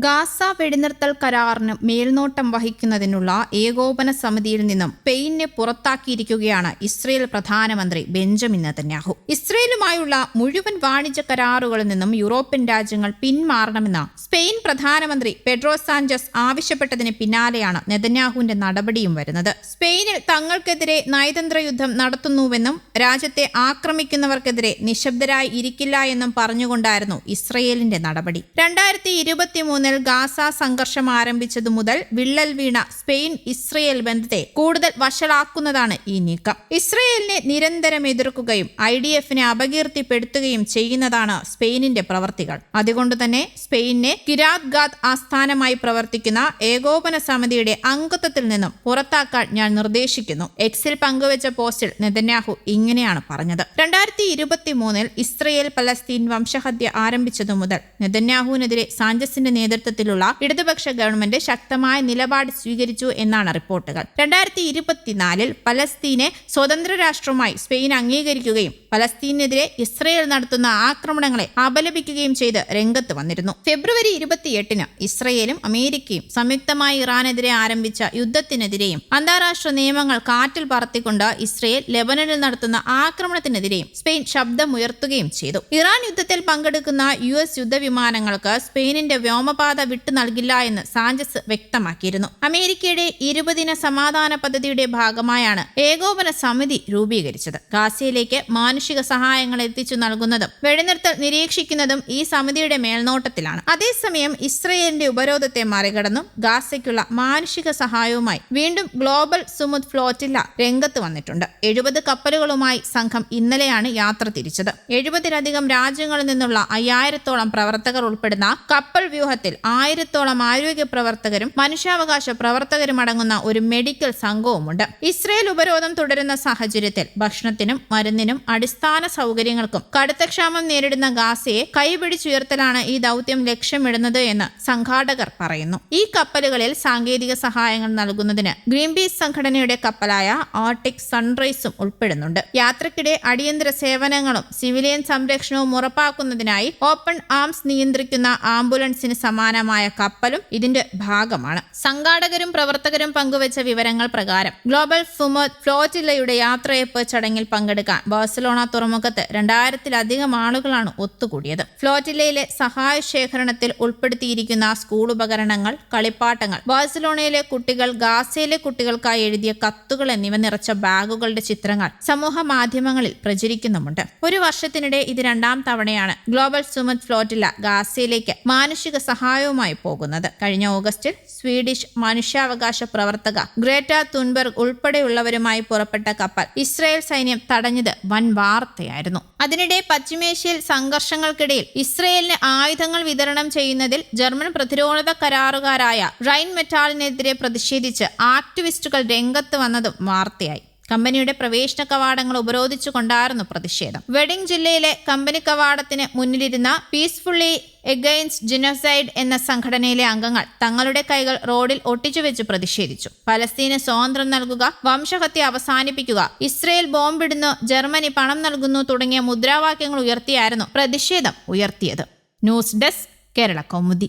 Gaza വെടിനിർത്തൽ കരാറിന് മേൽനോട്ടം വഹിക്കുന്നതിനുള്ള ഏകോപന സമിതിയിൽ നിന്നും സ്പെയിനെ പുറത്താക്കിയിരിക്കുകയാണ് ഇസ്രയേൽ പ്രധാനമന്ത്രി ബെഞ്ചമിൻ നെതന്യാഹു. ഇസ്രയേലുമായുള്ള മുഴുവൻ വാണിജ്യ കരാറുകളിൽ നിന്നും യൂറോപ്യൻ രാജ്യങ്ങൾ പിന്മാറണമെന്ന് സ്പെയിൻ പ്രധാനമന്ത്രി പെഡ്രോ സാഞ്ചസ് ആവശ്യപ്പെട്ടതിന് പിന്നാലെയാണ് നെതന്യാഹുവിന്റെ നടപടിയും വരുന്നത്. സ്പെയിനിൽ തങ്ങൾക്കെതിരെ നയതന്ത്ര യുദ്ധം നടത്തുന്നുവെന്നും രാജ്യത്തെ ആക്രമിക്കുന്നവർക്കെതിരെ നിശബ്ദരായി ഇരിക്കില്ല എന്നും പറഞ്ഞുകൊണ്ടായിരുന്നു ഇസ്രയേലിന്റെ നടപടി. 2023 ഗാസ സംഘർഷം ആരംഭിച്ചതു മുതൽ വിള്ളൽ വീണ സ്പെയിൻ ഇസ്രയേൽ ബന്ധത്തെ കൂടുതൽ വഷളാക്കുന്നതാണ് ഈ നീക്കം. ഇസ്രയേലിനെ നിരന്തരം എതിർക്കുകയും IDFനെ അപകീർത്തിപ്പെടുത്തുകയും ചെയ്യുന്നതാണ് സ്പെയിനിന്റെ പ്രവർത്തികൾ. അതുകൊണ്ടുതന്നെ സ്പെയിനെ കിരാത് ഗാത്ത് ആസ്ഥാനമായി പ്രവർത്തിക്കുന്ന ഏകോപന സമിതിയുടെ അംഗത്വത്തിൽ നിന്നും പുറത്താക്കാൻ ഞാൻ നിർദ്ദേശിക്കുന്നു. എക്സിൽ പങ്കുവച്ച പോസ്റ്റിൽ നെതന്യാഹു ഇങ്ങനെയാണ് പറഞ്ഞത്. 2023 ഇസ്രയേൽ പലസ്തീൻ വംശഹത്യ ആരംഭിച്ചതു മുതൽ നെതന്യാഹുവിനെതിരെ സാഞ്ചസിന്റെ നേതൃത്വത്തിലുള്ള ഇടതുപക്ഷ ഗവൺമെന്റ് ശക്തമായ നിലപാട് സ്വീകരിച്ചു എന്നാണ് റിപ്പോർട്ടുകൾ. 2024 പലസ്തീനെ സ്വതന്ത്ര രാഷ്ട്രമായി സ്പെയിൻ അംഗീകരിക്കുകയും പലസ്തീനെതിരെ ഇസ്രയേൽ നടത്തുന്ന ആക്രമണങ്ങളെ അപലപിക്കുകയും ചെയ്ത് രംഗത്ത് വന്നിരുന്നു. ഫെബ്രുവരി 28 ഇസ്രയേലും അമേരിക്കയും സംയുക്തമായി ഇറാനെതിരെ ആരംഭിച്ച യുദ്ധത്തിനെതിരെയും അന്താരാഷ്ട്ര നിയമങ്ങൾ കാറ്റിൽ പറത്തിക്കൊണ്ട് ഇസ്രയേൽ ലെബനനിൽ നടത്തുന്ന ആക്രമണത്തിനെതിരെയും സ്പെയിൻ ശബ്ദമുയർത്തുകയും ചെയ്തു. ഇറാൻ യുദ്ധത്തിൽ പങ്കെടുക്കുന്ന US യുദ്ധവിമാനങ്ങൾക്ക് സ്പെയിനിന്റെ വ്യോമപാത വിട്ടു നൽകില്ല എന്ന് സാഞ്ചസ് വ്യക്തമാക്കിയിരുന്നു. അമേരിക്കയുടെ 20 ദിന സമാധാന പദ്ധതിയുടെ ഭാഗമായാണ് ഏകോപന സമിതി രൂപീകരിച്ചത്. ഗാസയിലേക്ക് മാനുഷിക സഹായങ്ങൾ എത്തിച്ചു നൽകുന്നതും വെടിനിർത്തൽ നിരീക്ഷിക്കുന്നതും ഈ സമിതിയുടെ മേൽനോട്ടത്തിലാണ്. അതേസമയം ഇസ്രയേലിന്റെ ഉപരോധത്തെ മറികടന്നും ഗാസയ്ക്കുള്ള മാനുഷിക സഹായവുമായി വീണ്ടും ഗ്ലോബൽ സുമുദ് ഫ്ലോറ്റില്ല രംഗത്ത് വന്നിട്ടുണ്ട്. 70 കപ്പലുകളുമായി സംഘം ഇന്നലെയാണ് യാത്ര തിരിച്ചത്. 70-ലധികം രാജ്യങ്ങളിൽ നിന്നുള്ള 5000-ഓളം പ്രവർത്തകർ ഉൾപ്പെടുന്ന കപ്പൽ വ്യൂഹത്തിൽ 1000-ഓളം ആരോഗ്യ പ്രവർത്തകരും മനുഷ്യാവകാശ പ്രവർത്തകരും അടങ്ങുന്ന ഒരു മെഡിക്കൽ സംഘവുമുണ്ട്. ഇസ്രയേൽ ഉപരോധം തുടരുന്ന സാഹചര്യത്തിൽ ഭക്ഷണത്തിനും മരുന്നിനും അടിസ്ഥാന സൗകര്യങ്ങൾക്കും കടുത്ത ക്ഷാമം നേരിടുന്ന ഗാസയെ കൈപിടിച്ചുയർത്തലാണ് ഈ ദൗത്യം ലക്ഷ്യമിടുന്നത് എന്ന് സംഘാടകർ പറയുന്നു. ഈ കപ്പലുകളിൽ സാങ്കേതിക സഹായങ്ങൾ നൽകുന്നതിന് ഗ്രീൻപീസ് സംഘടനയുടെ കപ്പലായ ആർട്ടിക് സൺറൈസും ഉൾപ്പെടുന്നുണ്ട്. യാത്രക്കിടെ അടിയന്തര സേവനങ്ങളും സിവിലിയൻ സംരക്ഷണവും ഉറപ്പാക്കുന്നതിനായി ഓപ്പൺ ആംസ് നിയന്ത്രിക്കുന്ന ആംബുലൻസിന് സമാനമായ കപ്പലും ഇതിന്റെ ഭാഗമാണ്. സംഘാടകരും പ്രവർത്തകരും പങ്കുവച്ച വിവരങ്ങൾ പ്രകാരം ഗ്ലോബൽ സുമുദ് ഫ്ലോറ്റില്ലയുടെ യാത്രയപ്പ് ചടങ്ങിൽ പങ്കെടുക്കാൻ ബാഴ്സലോണ തുറമുഖത്ത് 2000-ലധികം ആളുകളാണ് ഒത്തുകൂടിയത്. ഫ്ലോറ്റില്ലയിലെ സഹായ ശേഖരണത്തിൽ ഉൾപ്പെടുത്തിയിരിക്കുന്ന സ്കൂൾ ഉപകരണങ്ങൾ, കളിപ്പാട്ടങ്ങൾ, ബാഴ്സലോണയിലെ കുട്ടികൾ ഗാസയിലെ കുട്ടികൾക്കായി എഴുതിയ കത്തുകൾ എന്നിവ നിറച്ച ബാഗുകളുടെ ചിത്രങ്ങൾ സമൂഹ മാധ്യമങ്ങളിൽ പ്രചരിക്കുന്നുമുണ്ട്. ഒരു വർഷത്തിനിടെ ഇത് 2ാം തവണയാണ് ഗ്ലോബൽ സുമുദ് ഫ്ലോറ്റില്ല ഗാസയിലേക്ക് മാനുഷിക സഹായവുമായി പോകുന്നത്. കഴിഞ്ഞ ഓഗസ്റ്റിൽ സ്വീഡിഷ് മനുഷ്യാവകാശ പ്രവർത്തക ഗ്രേറ്റ തുൻബെർഗ് ഉൾപ്പെടെയുള്ളവരുമായി പുറപ്പെട്ട കപ്പൽ ഇസ്രായേൽ സൈന്യം തടഞ്ഞത് വൻ വാർത്തയായിരുന്നു. അതിനിടെ പശ്ചിമേഷ്യയിൽ സംഘർഷങ്ങൾക്കിടയിൽ ഇസ്രയേലിന് ആയുധങ്ങൾ വിതരണം ചെയ്യുന്നതിൽ ജർമ്മൻ പ്രതിരോധ കരാറുകാരായ റൈൻ മെറ്റാലിനെതിരെ പ്രതിഷേധിച്ച് ആക്ടിവിസ്റ്റുകൾ രംഗത്ത് വന്നതും വാർത്തയായി. കമ്പനിയുടെ പ്രവേശന കവാടങ്ങൾ ഉപരോധിച്ചുകൊണ്ടായിരുന്നു പ്രതിഷേധം. വെഡിംഗ് ജില്ലയിലെ കമ്പനി കവാടത്തിന് മുന്നിലിരുന്ന പീസ്ഫുള്ളി എഗെയിൻസ്റ്റ് ജനോസൈഡ് എന്ന സംഘടനയിലെ അംഗങ്ങൾ തങ്ങളുടെ കൈകൾ റോഡിൽ ഒട്ടിച്ചുവെച്ച് പ്രതിഷേധിച്ചു. പലസ്തീന് സ്വാതന്ത്ര്യം നൽകുക, വംശഹത്യ അവസാനിപ്പിക്കുക, ഇസ്രയേൽ ബോംബിടുന്നു, ജർമ്മനി പണം നൽകുന്നു തുടങ്ങിയ മുദ്രാവാക്യങ്ങൾ ഉയർത്തിയായിരുന്നു പ്രതിഷേധം ഉയർത്തിയത്. News desk, Kerala Kaumudi.